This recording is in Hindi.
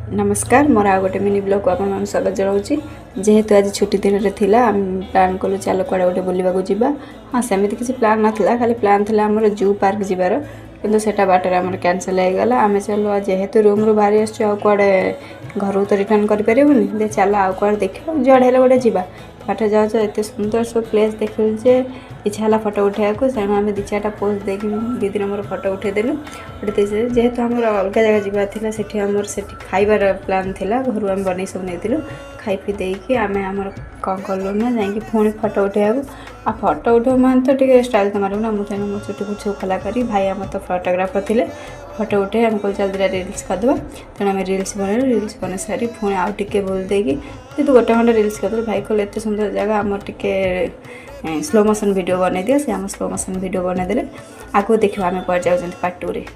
नमस्कार मोर आ गोटे मिनी ब्लॉग को आप स्वागत जनाऊँगी। जेहेतु आज छुट्टी दिन में थिला आम प्लान कलु चलो कड़े गोटे बुलवाक जावा। हाँ सेमती किसी प्लान नाला खाली प्लान था आमर जू पार्क जीवार किंतु सेटा बाटर आमर कैंसल हो गला। आम चलो जेहेतु रूम रू बाहरी आसुआड़े घर तो रिटर्न करें दे चल आउ कड़े देख जुआड़े गोटे जावा बाटे जाऊँ एत सुंदर सब प्लेस देख इच्छा है फटो उठाया तेणु आम दी चार्टा पोज दे दीदी मोर फटो उठेदेलु जेहेतु आम अलग जगह जावार से खाइबार प्लान थिला घर आम बन सब नहीं खाई पी देकी आम आमर कौन कलु ना जाकि पुणी फटो उठाया आ फटो उठे मान तो टे स्टाइल तो मारू ना मुझे मो चुटी कुछ खला करी भाई आम तो फोटोग्राफर थे फटो उठे आम कल चल दिला रिल्स करदे तेणु आम रिल्स बनइलु रिल्स बन सारी पुणी आउ टे बोल देगी तो गोटे खंडे रिल्स करदे भाई कहले एत सुंदर जगह आम टे स्लो मोशन वीडियो बनई दिया से आम स्लो मोशन वीडियो बनईदे आगे देखा आम पर जाऊँ पार्ट 2 रे।